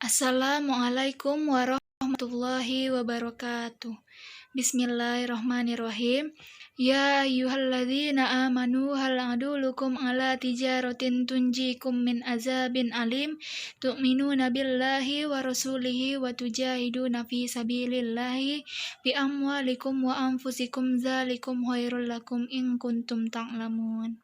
Assalamualaikum warahmatullahi wabarakatuh. Bismillahirrahmanirrahim. Ya ayyuhalladzina amanu hal adulukum ala tijaratin tunjikum min azabin alim tu'minuna billahi wa rasulihi wa tujahiduna fi sabilillahi bi amwalikum wa anfusikum zalikum khairul lakum in kuntum ta'lamun.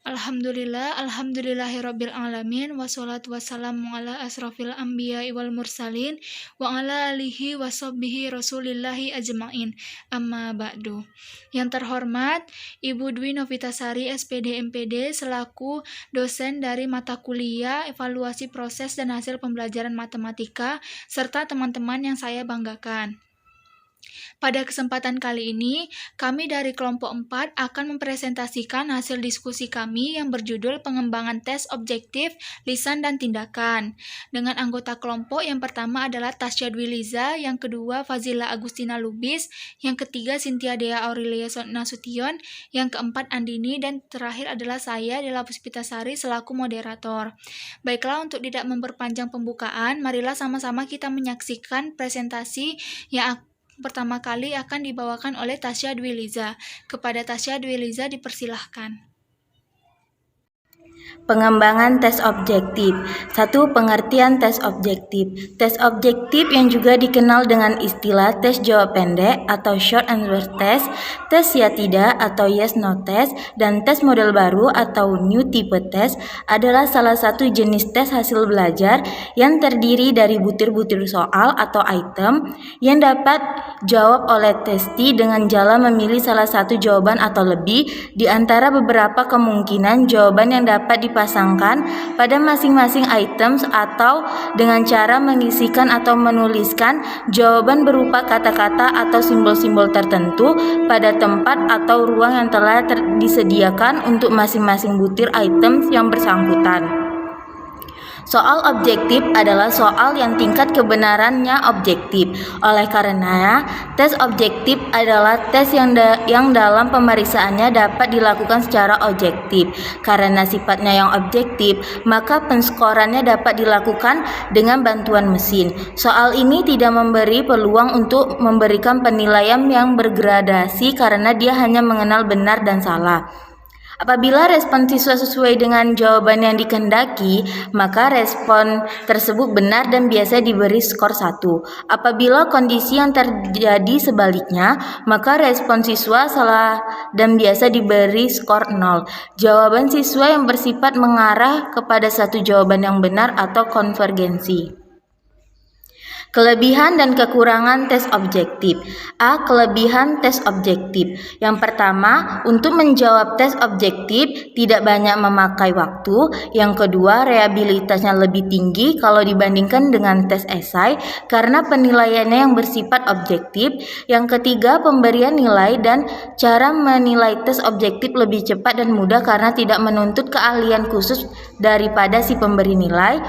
Alhamdulillahirabbil alamin wassalatu wassalamu ala asrofil anbiya'i wal mursalin wa ala alihi wa sahbihi rasulillahi ajmain. Amma ba'du. Yang terhormat Ibu Dwi Novitasari SPD MPD selaku dosen dari mata kuliah evaluasi proses dan hasil pembelajaran matematika serta teman-teman yang saya banggakan. Pada kesempatan kali ini, kami dari kelompok 4 akan mempresentasikan hasil diskusi kami yang berjudul pengembangan tes objektif, lisan, dan tindakan. Dengan anggota kelompok yang pertama adalah Tasya Dwi Liza, yang kedua Fazila Agustina Lubis, yang ketiga Cynthia Dea Aurelia Nasution, yang keempat Andini, dan terakhir adalah saya, Dela Puspitasari, selaku moderator. Baiklah, untuk tidak memperpanjang pembukaan, marilah sama-sama kita menyaksikan presentasi yang pertama kali akan dibawakan oleh Tasya Dwi Liza. Kepada Tasya Dwi Liza dipersilahkan. Pengembangan tes objektif. 1. Pengertian tes objektif. Tes objektif yang juga dikenal dengan istilah tes jawab pendek atau short answer test, tes ya tidak atau yes no test, dan tes model baru atau new type test adalah salah satu jenis tes hasil belajar yang terdiri dari butir-butir soal atau item yang dapat jawab oleh testi dengan jalan memilih salah satu jawaban atau lebih di antara beberapa kemungkinan jawaban yang dapat dipasangkan pada masing-masing items atau dengan cara mengisikan atau menuliskan jawaban berupa kata-kata atau simbol-simbol tertentu pada tempat atau ruang yang telah disediakan untuk masing-masing butir items yang bersangkutan. Soal objektif adalah soal yang tingkat kebenarannya objektif. Oleh karenanya, tes objektif adalah tes yang dalam pemeriksaannya dapat dilakukan secara objektif. Karena sifatnya yang objektif, maka penskorannya dapat dilakukan dengan bantuan mesin. Soal ini tidak memberi peluang untuk memberikan penilaian yang bergradasi karena dia hanya mengenal benar dan salah. Apabila respon siswa sesuai dengan jawaban yang dikehendaki, maka respon tersebut benar dan biasa diberi skor 1. Apabila kondisi yang terjadi sebaliknya, maka respon siswa salah dan biasa diberi skor 0. Jawaban siswa yang bersifat mengarah kepada satu jawaban yang benar atau konvergensi. Kelebihan dan kekurangan tes objektif. A. Kelebihan tes objektif. Yang pertama, untuk menjawab tes objektif tidak banyak memakai waktu. Yang kedua, reliabilitasnya lebih tinggi kalau dibandingkan dengan tes esai karena penilaiannya yang bersifat objektif. Yang ketiga, pemberian nilai dan cara menilai tes objektif lebih cepat dan mudah karena tidak menuntut keahlian khusus daripada si pemberi nilai.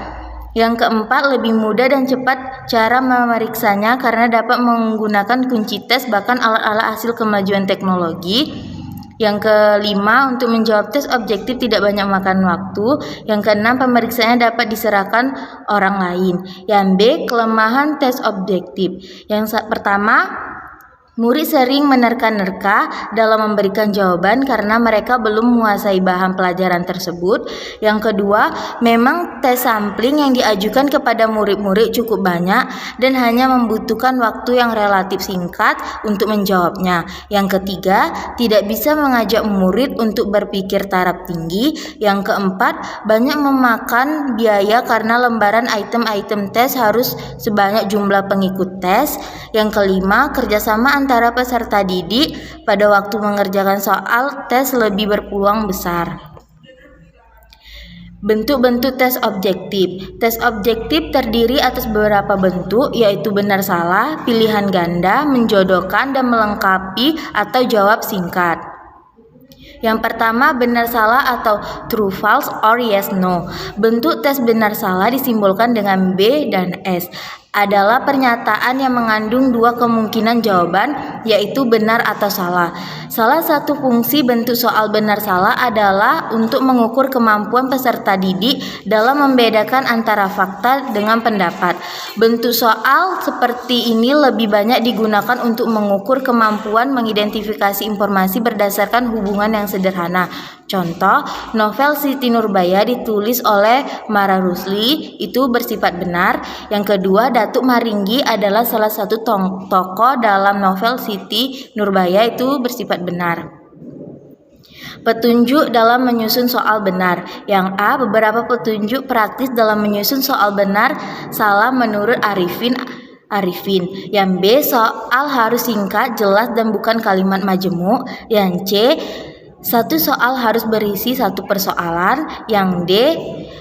Yang keempat, lebih mudah dan cepat cara memeriksanya karena dapat menggunakan kunci tes bahkan alat-alat hasil kemajuan teknologi. Yang kelima, untuk menjawab tes objektif tidak banyak makan waktu. Yang keenam, pemeriksaannya dapat diserahkan orang lain. Yang B, kelemahan tes objektif. Yang pertama, murid sering menerka-nerka dalam memberikan jawaban karena mereka belum menguasai bahan pelajaran tersebut. Yang kedua, memang tes sampling yang diajukan kepada murid-murid cukup banyak dan hanya membutuhkan waktu yang relatif singkat untuk menjawabnya. Yang ketiga, tidak bisa mengajak murid untuk berpikir taraf tinggi. Yang keempat, banyak memakan biaya karena lembaran item-item tes harus sebanyak jumlah pengikut tes. Yang kelima, kerjasama antara peserta didik pada waktu mengerjakan soal tes lebih berpeluang besar. Bentuk-bentuk tes objektif. Tes objektif terdiri atas beberapa bentuk, yaitu benar salah, pilihan ganda, menjodohkan, dan melengkapi atau jawab singkat. Yang pertama, benar salah atau true false or yes no. Bentuk tes benar salah disimbolkan dengan B dan S. adalah pernyataan yang mengandung dua kemungkinan jawaban, yaitu benar atau salah. Salah satu fungsi bentuk soal benar-salah adalah untuk mengukur kemampuan peserta didik dalam membedakan antara fakta dengan pendapat. Bentuk soal seperti ini lebih banyak digunakan untuk mengukur kemampuan mengidentifikasi informasi berdasarkan hubungan yang sederhana. Contoh, novel Siti Nurbaya ditulis oleh Mara Rusli itu bersifat benar. Yang kedua, Datuk Maringgi adalah salah satu tokoh dalam novel Siti Nurbaya itu bersifat benar. Petunjuk dalam menyusun soal benar. Yang A, beberapa petunjuk praktis dalam menyusun soal benar salah menurut Arifin. Yang B, soal harus singkat, jelas dan bukan kalimat majemuk. Yang C, satu soal harus berisi satu persoalan. Yang D,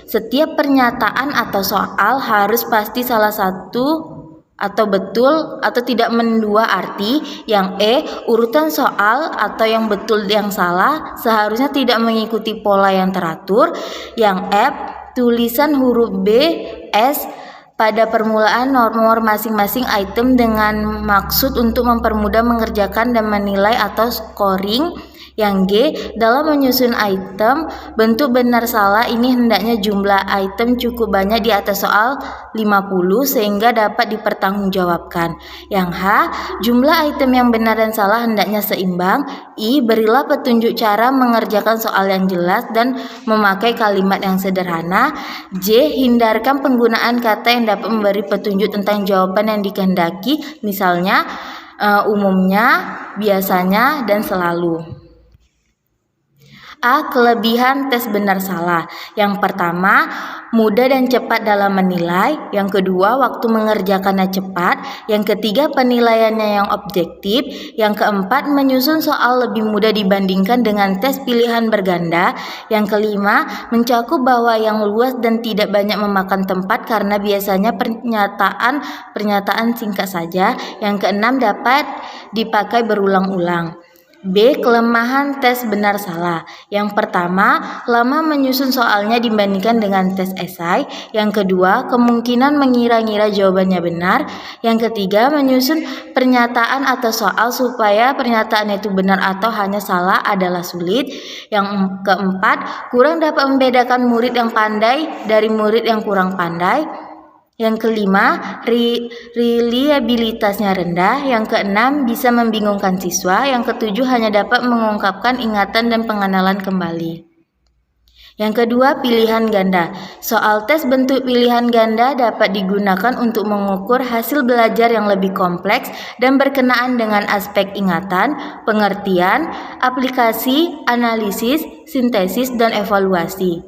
setiap pernyataan atau soal harus pasti salah satu atau betul atau tidak mendua arti. Yang E, urutan soal atau yang betul yang salah seharusnya tidak mengikuti pola yang teratur. Yang F, tulisan huruf B, S pada permulaan nomor masing-masing item dengan maksud untuk mempermudah mengerjakan dan menilai atau scoring. Yang G, dalam menyusun item, bentuk benar salah ini hendaknya jumlah item cukup banyak di atas soal 50 sehingga dapat dipertanggungjawabkan. Yang H, jumlah item yang benar dan salah hendaknya seimbang. I, berilah petunjuk cara mengerjakan soal yang jelas dan memakai kalimat yang sederhana. J, hindarkan penggunaan kata yang dapat memberi petunjuk tentang jawaban yang dikehendaki, misalnya umumnya, biasanya, dan selalu. A, kelebihan tes benar salah. Yang pertama, mudah dan cepat dalam menilai. Yang kedua, waktu mengerjakannya cepat. Yang ketiga, penilaiannya yang objektif. Yang keempat, menyusun soal lebih mudah dibandingkan dengan tes pilihan berganda. Yang kelima, mencakup bahwa yang luas dan tidak banyak memakan tempat karena biasanya pernyataan singkat saja. Yang keenam, dapat dipakai berulang-ulang. B, kelemahan tes benar salah. Yang pertama, lama menyusun soalnya dibandingkan dengan tes esai. Yang kedua, kemungkinan mengira-ngira jawabannya benar. Yang ketiga, menyusun pernyataan atau soal supaya pernyataan itu benar atau hanya salah adalah sulit. Yang keempat, kurang dapat membedakan murid yang pandai dari murid yang kurang pandai. Yang kelima, reliabilitasnya rendah. Yang keenam, bisa membingungkan siswa. Yang ketujuh, hanya dapat mengungkapkan ingatan dan pengenalan kembali. Yang kedua, pilihan ganda. Soal tes bentuk pilihan ganda dapat digunakan untuk mengukur hasil belajar yang lebih kompleks dan berkenaan dengan aspek ingatan, pengertian, aplikasi, analisis, sintesis, dan evaluasi.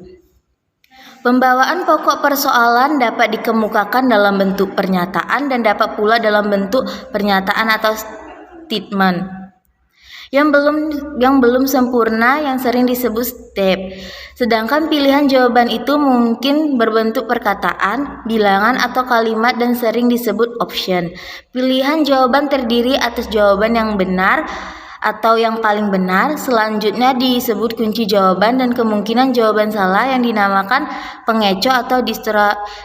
Pembawaan pokok persoalan dapat dikemukakan dalam bentuk pernyataan dan dapat pula dalam bentuk pernyataan atau statement. Yang belum sempurna yang sering disebut step. Sedangkan pilihan jawaban itu mungkin berbentuk perkataan, bilangan atau kalimat dan sering disebut option. Pilihan jawaban terdiri atas jawaban yang benar atau yang paling benar, selanjutnya disebut kunci jawaban dan kemungkinan jawaban salah yang dinamakan pengecoh atau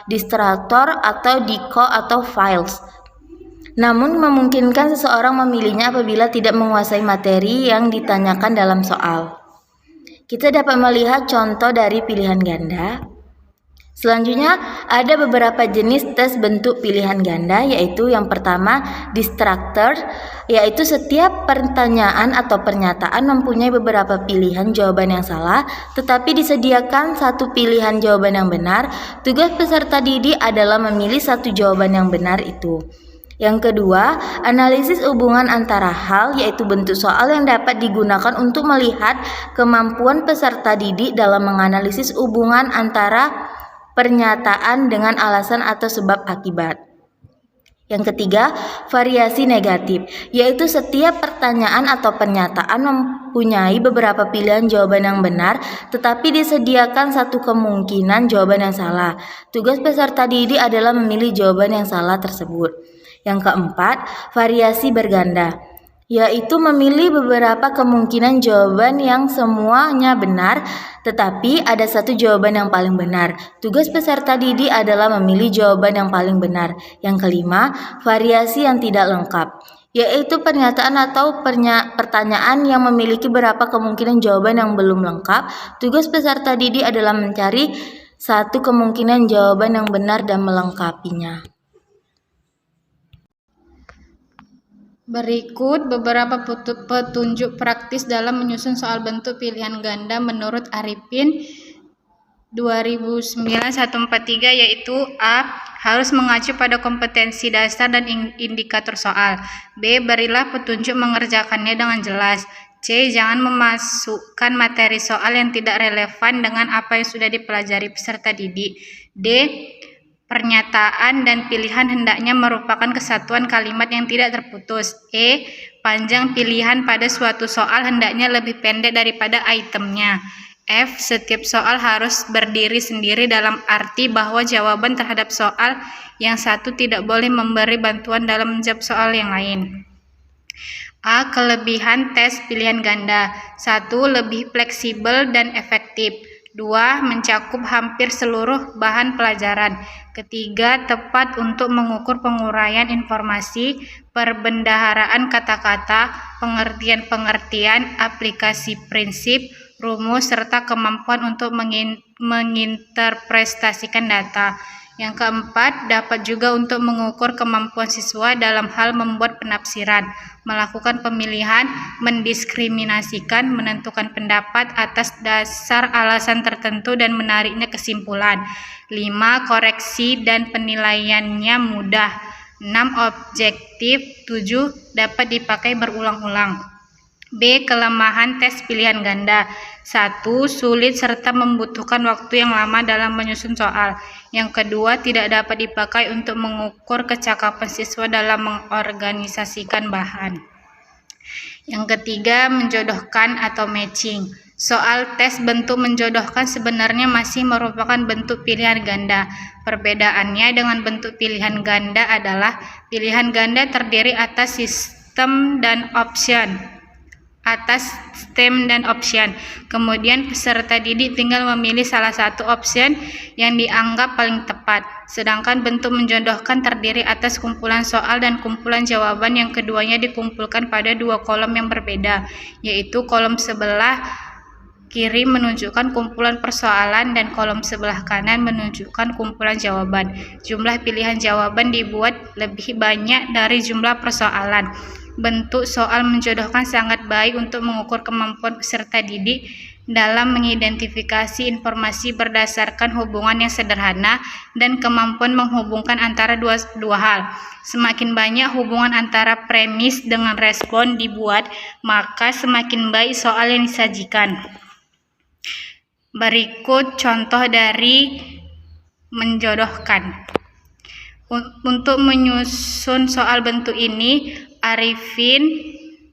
distraktor atau decoy atau files. Namun memungkinkan seseorang memilihnya apabila tidak menguasai materi yang ditanyakan dalam soal. Kita dapat melihat contoh dari pilihan ganda. Selanjutnya ada beberapa jenis tes bentuk pilihan ganda, yaitu yang pertama distractor, yaitu setiap pertanyaan atau pernyataan mempunyai beberapa pilihan jawaban yang salah, tetapi disediakan satu pilihan jawaban yang benar. Tugas peserta didik adalah memilih satu jawaban yang benar itu. Yang kedua, analisis hubungan antara hal, yaitu bentuk soal yang dapat digunakan untuk melihat kemampuan peserta didik dalam menganalisis hubungan antara pernyataan dengan alasan atau sebab akibat. Yang ketiga, variasi negatif, yaitu setiap pertanyaan atau pernyataan mempunyai beberapa pilihan jawaban yang benar, tetapi disediakan satu kemungkinan jawaban yang salah. Tugas peserta didik adalah memilih jawaban yang salah tersebut. Yang keempat, variasi berganda, yaitu memilih beberapa kemungkinan jawaban yang semuanya benar, tetapi ada satu jawaban yang paling benar. Tugas peserta didik adalah memilih jawaban yang paling benar. Yang kelima, variasi yang tidak lengkap, yaitu pernyataan atau pertanyaan yang memiliki beberapa kemungkinan jawaban yang belum lengkap. Tugas peserta didik adalah mencari satu kemungkinan jawaban yang benar dan melengkapinya. Berikut beberapa petunjuk praktis dalam menyusun soal bentuk pilihan ganda menurut Arifin 2009-143, yaitu A. Harus mengacu pada kompetensi dasar dan indikator soal. B. Berilah petunjuk mengerjakannya dengan jelas. C. Jangan memasukkan materi soal yang tidak relevan dengan apa yang sudah dipelajari peserta didik. D. Pernyataan dan pilihan hendaknya merupakan kesatuan kalimat yang tidak terputus. E. Panjang pilihan pada suatu soal hendaknya lebih pendek daripada itemnya. F. Setiap soal harus berdiri sendiri dalam arti bahwa jawaban terhadap soal yang satu tidak boleh memberi bantuan dalam menjawab soal yang lain. A. Kelebihan tes pilihan ganda. 1. Lebih fleksibel dan efektif. 2. Mencakup hampir seluruh bahan pelajaran. Ketiga, tepat untuk mengukur penguraian informasi, perbendaharaan kata-kata, pengertian-pengertian, aplikasi prinsip, rumus, serta kemampuan untuk menginterpretasikan data. Yang keempat, dapat juga untuk mengukur kemampuan siswa dalam hal membuat penafsiran, melakukan pemilihan, mendiskriminasikan, menentukan pendapat atas dasar alasan tertentu dan menariknya kesimpulan. 5. Koreksi dan penilaiannya mudah. 6. Objektif. 7. Dapat dipakai berulang-ulang. B. Kelemahan tes pilihan ganda. 1. Sulit serta membutuhkan waktu yang lama dalam menyusun soal. Yang kedua, tidak dapat dipakai untuk mengukur kecakapan siswa dalam mengorganisasikan bahan. Yang ketiga, menjodohkan atau matching. Soal tes bentuk menjodohkan sebenarnya masih merupakan bentuk pilihan ganda. Perbedaannya dengan bentuk pilihan ganda adalah pilihan ganda terdiri atas sistem dan option. Kemudian peserta didik tinggal memilih salah satu option yang dianggap paling tepat. Sedangkan bentuk menjodohkan terdiri atas kumpulan soal dan kumpulan jawaban yang keduanya dikumpulkan pada dua kolom yang berbeda, yaitu kolom sebelah kiri menunjukkan kumpulan persoalan dan kolom sebelah kanan menunjukkan kumpulan jawaban. Jumlah pilihan jawaban dibuat lebih banyak dari jumlah persoalan. Bentuk soal menjodohkan sangat baik untuk mengukur kemampuan peserta didik dalam mengidentifikasi informasi berdasarkan hubungan yang sederhana dan kemampuan menghubungkan antara dua hal. Semakin banyak hubungan antara premis dengan respon dibuat, maka semakin baik soal yang disajikan. Berikut contoh dari menjodohkan. Untuk menyusun soal bentuk ini, Arifin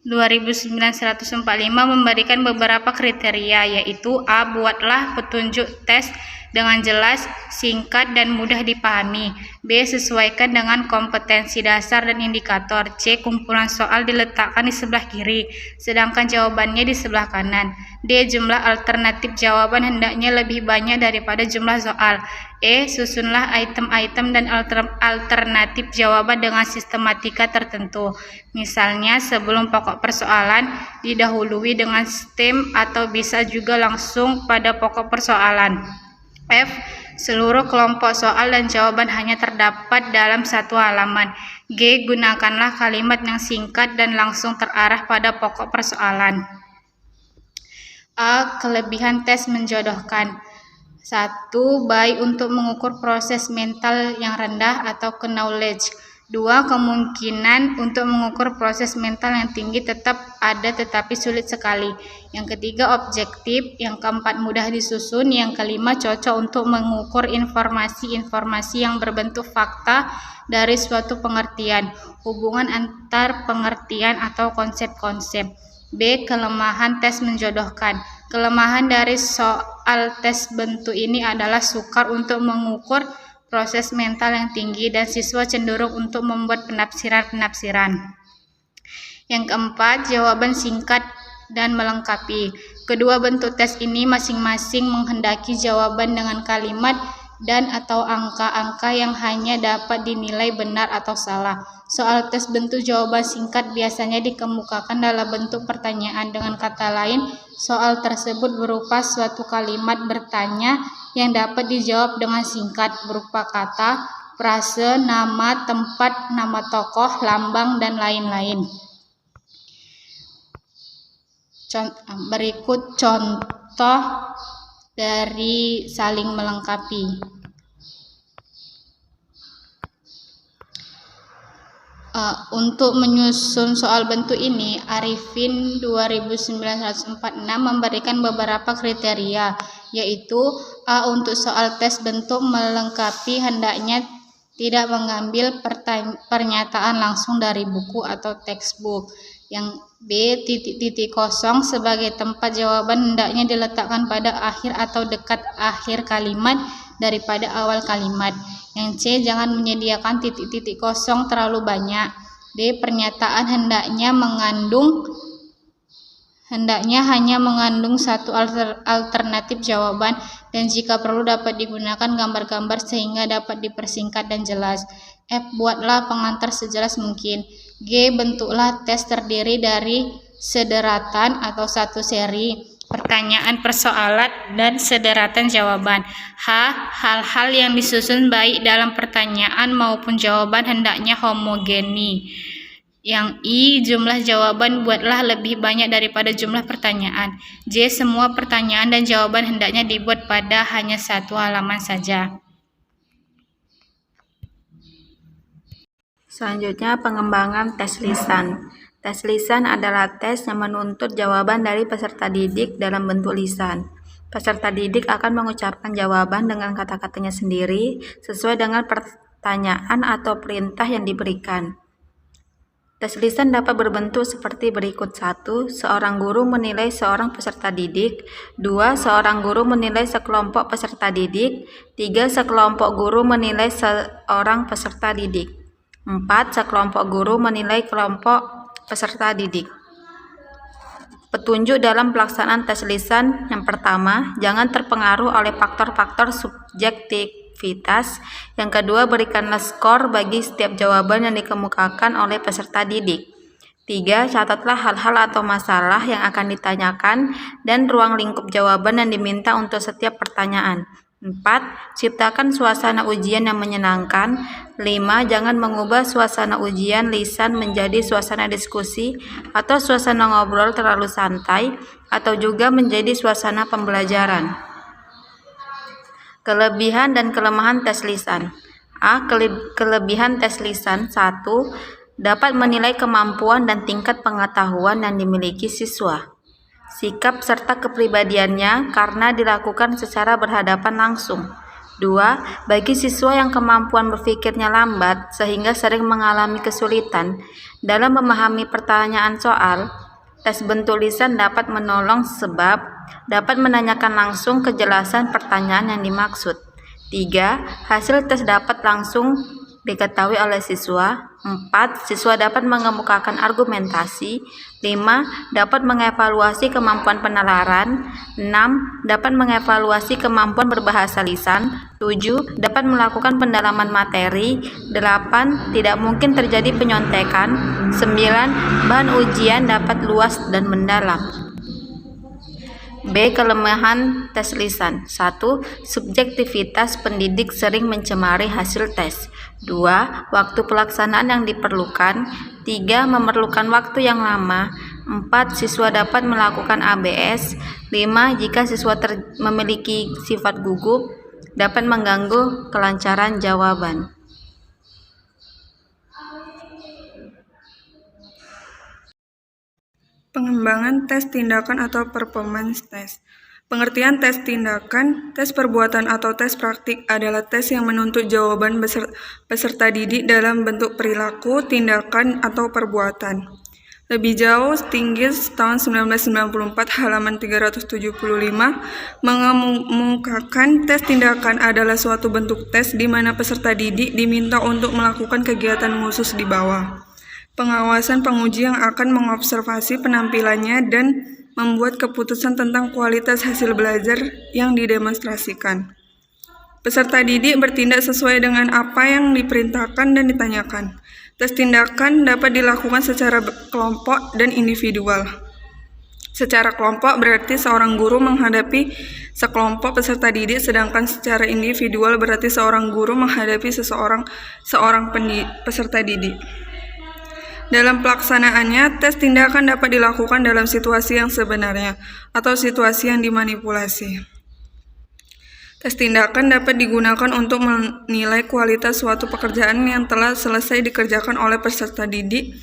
2009-145 memberikan beberapa kriteria, yaitu A. Buatlah petunjuk tes dengan jelas, singkat, dan mudah dipahami. B. Sesuaikan dengan kompetensi dasar dan indikator. C. Kumpulan soal diletakkan di sebelah kiri, sedangkan jawabannya di sebelah kanan. D. Jumlah alternatif jawaban hendaknya lebih banyak daripada jumlah soal. E. Susunlah item-item dan alternatif jawaban dengan sistematika tertentu. Misalnya, sebelum pokok persoalan didahului dengan stem atau bisa juga langsung pada pokok persoalan. F. Seluruh kelompok soal dan jawaban hanya terdapat dalam satu halaman. G. Gunakanlah kalimat yang singkat dan langsung terarah pada pokok persoalan. A. Kelebihan tes menjodohkan. 1. Baik untuk mengukur proses mental yang rendah atau knowledge. 2. Kemungkinan untuk mengukur proses mental yang tinggi tetap ada tetapi sulit sekali. Yang ketiga, objektif. Yang keempat, mudah disusun. Yang kelima, cocok untuk mengukur informasi-informasi yang berbentuk fakta dari suatu pengertian, hubungan antar pengertian atau konsep-konsep. B. Kelemahan tes menjodohkan. Kelemahan dari soal tes bentuk ini adalah sukar untuk mengukur proses mental yang tinggi dan siswa cenderung untuk membuat penafsiran-penafsiran. Yang keempat, jawaban singkat dan melengkapi. Kedua bentuk tes ini masing-masing menghendaki jawaban dengan kalimat dan atau angka-angka yang hanya dapat dinilai benar atau salah. Soal tes bentuk jawaban singkat biasanya dikemukakan dalam bentuk pertanyaan. Dengan kata lain, soal tersebut berupa suatu kalimat bertanya yang dapat dijawab dengan singkat berupa kata, frase, nama, tempat, nama tokoh, lambang, dan lain-lain. Berikut contoh dari saling melengkapi. Untuk menyusun soal bentuk ini, Arifin 2946 memberikan beberapa kriteria, yaitu A. Untuk soal tes bentuk melengkapi hendaknya tidak mengambil pernyataan langsung dari buku atau textbook. Yang B. Titik kosong sebagai tempat jawaban hendaknya diletakkan pada akhir atau dekat akhir kalimat daripada awal kalimat. Yang C. Jangan menyediakan titik-titik kosong terlalu banyak. D. Pernyataan hendaknya hanya mengandung satu alternatif jawaban, dan jika perlu dapat digunakan gambar-gambar sehingga dapat dipersingkat dan jelas. F. Buatlah pengantar sejelas mungkin. G. Bentuklah tes terdiri dari sederatan atau satu seri pertanyaan persoalan dan sederatan jawaban. H. Hal-hal yang disusun baik dalam pertanyaan maupun jawaban hendaknya homogeni. Yang I. Jumlah jawaban buatlah lebih banyak daripada jumlah pertanyaan. J. Semua pertanyaan dan jawaban hendaknya dibuat pada hanya satu halaman saja. Selanjutnya, pengembangan tes lisan. Tes lisan adalah tes yang menuntut jawaban dari peserta didik dalam bentuk lisan. Peserta didik akan mengucapkan jawaban dengan kata-katanya sendiri sesuai dengan pertanyaan atau perintah yang diberikan. Tes lisan dapat berbentuk seperti berikut. 1. Seorang guru menilai seorang peserta didik. 2. Seorang guru menilai sekelompok peserta didik. 3. Sekelompok guru menilai seorang peserta didik. 4. Sekelompok guru menilai kelompok peserta didik. Petunjuk dalam pelaksanaan tes lisan. Yang pertama, jangan terpengaruh oleh faktor-faktor subjektivitas. Yang kedua, berikanlah skor bagi setiap jawaban yang dikemukakan oleh peserta didik. 3. Catatlah hal-hal atau masalah yang akan ditanyakan dan ruang lingkup jawaban yang diminta untuk setiap pertanyaan. 4. Ciptakan suasana ujian yang menyenangkan. 5. Jangan mengubah suasana ujian lisan menjadi suasana diskusi atau suasana ngobrol terlalu santai, atau juga menjadi suasana pembelajaran. Kelebihan dan kelemahan tes lisan. A. Kelebihan tes lisan. 1. Dapat menilai kemampuan dan tingkat pengetahuan yang dimiliki siswa. Sikap serta kepribadiannya karena dilakukan secara berhadapan langsung. 2. Bagi siswa yang kemampuan berpikirnya lambat sehingga sering mengalami kesulitan dalam memahami pertanyaan soal, tes bentuk lisan dapat menolong sebab dapat menanyakan langsung kejelasan pertanyaan yang dimaksud. 3. Hasil tes dapat langsung diketahui oleh siswa. 4. Siswa dapat mengemukakan argumentasi. 5. Dapat mengevaluasi kemampuan penalaran. 6. Dapat mengevaluasi kemampuan berbahasa lisan. 7. Dapat melakukan pendalaman materi. 8. Tidak mungkin terjadi penyontekan. 9. Bahan ujian dapat luas dan mendalam. B. Kelemahan tes lisan. 1. Subjektivitas pendidik sering mencemari hasil tes. 2. Waktu pelaksanaan yang diperlukan. 3. Memerlukan waktu yang lama. 4. Siswa dapat melakukan ABS. 5. Jika siswa memiliki sifat gugup, dapat mengganggu kelancaran jawaban. Pengembangan tes tindakan atau performance test. Pengertian tes tindakan, tes perbuatan atau tes praktik adalah tes yang menuntut jawaban peserta didik dalam bentuk perilaku, tindakan, atau perbuatan. Lebih jauh, Stingis tahun 1994 halaman 375 mengemukakan tes tindakan adalah suatu bentuk tes di mana peserta didik diminta untuk melakukan kegiatan khusus di bawah. pengawasan penguji yang akan mengobservasi penampilannya dan membuat keputusan tentang kualitas hasil belajar yang didemonstrasikan. Peserta didik bertindak sesuai dengan apa yang diperintahkan dan ditanyakan. Tes tindakan dapat dilakukan secara kelompok dan individual. Secara kelompok berarti seorang guru menghadapi sekelompok peserta didik, sedangkan secara individual berarti seorang guru menghadapi seorang peserta didik. Dalam pelaksanaannya, tes tindakan dapat dilakukan dalam situasi yang sebenarnya atau situasi yang dimanipulasi. Tes tindakan dapat digunakan untuk menilai kualitas suatu pekerjaan yang telah selesai dikerjakan oleh peserta didik,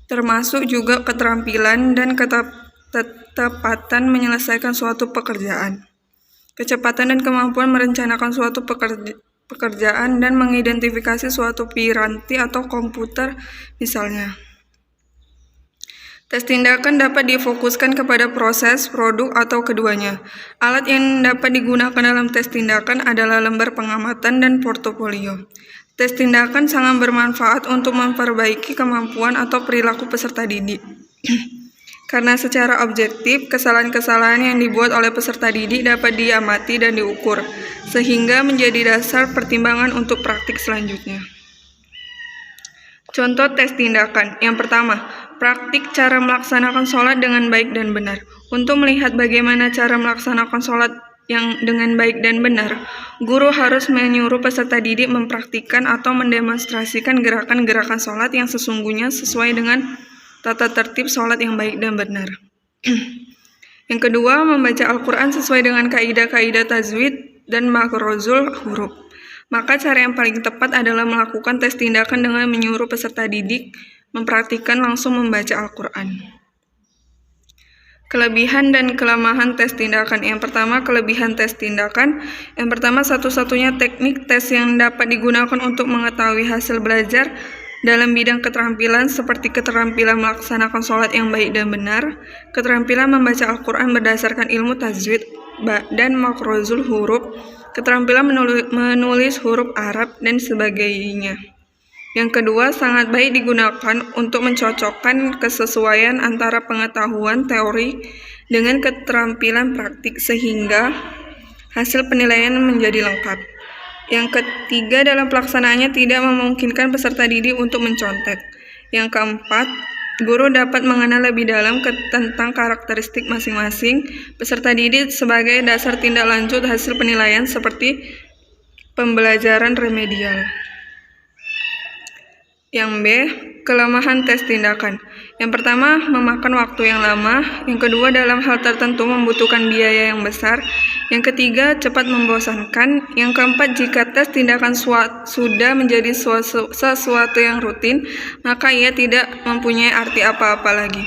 termasuk juga keterampilan dan ketepatan menyelesaikan suatu pekerjaan, kecepatan dan kemampuan merencanakan suatu pekerjaan, dan mengidentifikasi suatu piranti atau komputer misalnya. Tes tindakan dapat difokuskan kepada proses, produk, atau keduanya. Alat yang dapat digunakan dalam tes tindakan adalah lembar pengamatan dan portofolio. Tes tindakan sangat bermanfaat untuk memperbaiki kemampuan atau perilaku peserta didik. Karena secara objektif, kesalahan-kesalahan yang dibuat oleh peserta didik dapat diamati dan diukur, sehingga menjadi dasar pertimbangan untuk praktik selanjutnya. Contoh tes tindakan. Yang pertama, praktik cara melaksanakan sholat dengan baik dan benar. Untuk melihat bagaimana cara melaksanakan sholat yang dengan baik dan benar, guru harus menyuruh peserta didik mempraktikkan atau mendemonstrasikan gerakan-gerakan sholat yang sesungguhnya sesuai dengan tata tertib sholat yang baik dan benar. Yang kedua, membaca Al-Quran sesuai dengan kaidah-kaidah tajwid dan makrozul huruf. Maka cara yang paling tepat adalah melakukan tes tindakan dengan menyuruh peserta didik mempraktikkan langsung membaca Al-Quran. Kelebihan dan kelemahan tes tindakan. Yang pertama, kelebihan tes tindakan. Yang pertama, satu-satunya teknik tes yang dapat digunakan untuk mengetahui hasil belajar dalam bidang keterampilan seperti keterampilan melaksanakan sholat yang baik dan benar, keterampilan membaca Al-Quran berdasarkan ilmu tajwid dan makrozul huruf, keterampilan menulis huruf Arab, dan sebagainya. Yang kedua, sangat baik digunakan untuk mencocokkan kesesuaian antara pengetahuan teori dengan keterampilan praktik sehingga hasil penilaian menjadi lengkap. Yang ketiga, dalam pelaksanaannya tidak memungkinkan peserta didik untuk mencontek. Yang keempat, guru dapat mengenal lebih dalam tentang karakteristik masing-masing peserta didik sebagai dasar tindak lanjut hasil penilaian seperti pembelajaran remedial. Yang B, kelemahan tes tindakan. Yang pertama, memakan waktu yang lama. Yang kedua, dalam hal tertentu membutuhkan biaya yang besar. Yang ketiga, cepat membosankan. Yang keempat, jika tes tindakan sudah menjadi sesuatu yang rutin, maka ia tidak mempunyai arti apa-apa lagi.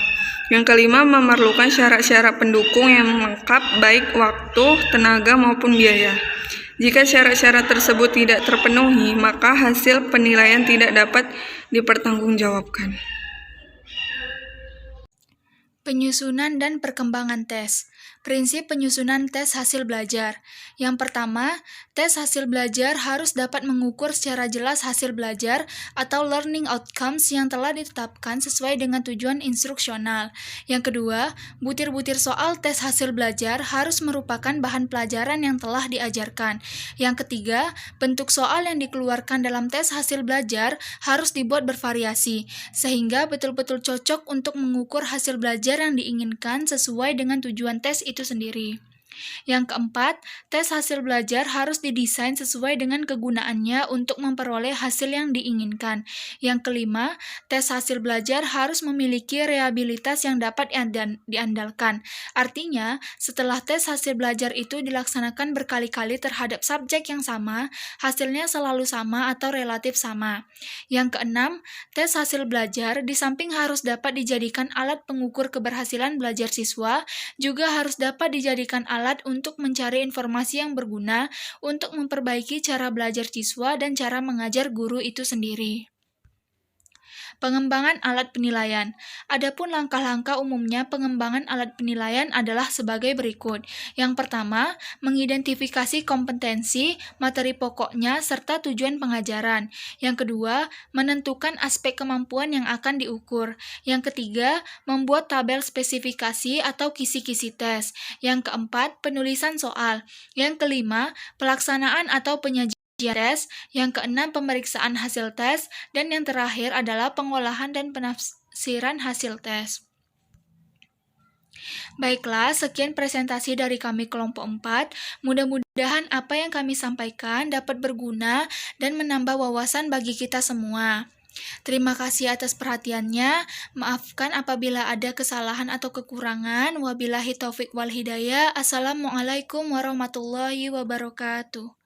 Yang kelima, memerlukan syarat-syarat pendukung yang lengkap, baik waktu, tenaga, maupun biaya. Jika syarat-syarat tersebut tidak terpenuhi, maka hasil penilaian tidak dapat dipertanggungjawabkan. Penyusunan dan perkembangan tes. Prinsip penyusunan tes hasil belajar. Yang pertama, tes hasil belajar harus dapat mengukur secara jelas hasil belajar atau learning outcomes yang telah ditetapkan sesuai dengan tujuan instruksional. Yang kedua, butir-butir soal tes hasil belajar harus merupakan bahan pelajaran yang telah diajarkan. Yang ketiga, bentuk soal yang dikeluarkan dalam tes hasil belajar harus dibuat bervariasi, sehingga betul-betul cocok untuk mengukur hasil belajar yang diinginkan sesuai dengan tujuan tes itu sendiri. Yang keempat, tes hasil belajar harus didesain sesuai dengan kegunaannya untuk memperoleh hasil yang diinginkan. Yang kelima, tes hasil belajar harus memiliki reliabilitas yang dapat diandalkan. Artinya, setelah tes hasil belajar itu dilaksanakan berkali-kali terhadap subjek yang sama, hasilnya selalu sama atau relatif sama. Yang keenam, tes hasil belajar di samping harus dapat dijadikan alat pengukur keberhasilan belajar siswa, juga harus dapat dijadikan alat untuk mencari informasi yang berguna untuk memperbaiki cara belajar siswa dan cara mengajar guru itu sendiri. Pengembangan alat penilaian. Adapun langkah-langkah umumnya pengembangan alat penilaian adalah sebagai berikut. Yang pertama, mengidentifikasi kompetensi, materi pokoknya, serta tujuan pengajaran. Yang kedua, menentukan aspek kemampuan yang akan diukur. Yang ketiga, membuat tabel spesifikasi atau kisi-kisi tes. Yang keempat, penulisan soal. Yang kelima, pelaksanaan atau penyajian tes. Yang keenam, pemeriksaan hasil tes. Dan yang terakhir adalah pengolahan dan penafsiran hasil tes. Baiklah, sekian presentasi dari kami kelompok 4. Mudah-mudahan apa yang kami sampaikan dapat berguna dan menambah wawasan bagi kita semua. Terima kasih atas perhatiannya. Maafkan apabila ada kesalahan atau kekurangan. Wabillahi taufik wal hidayah. Assalamualaikum warahmatullahi wabarakatuh.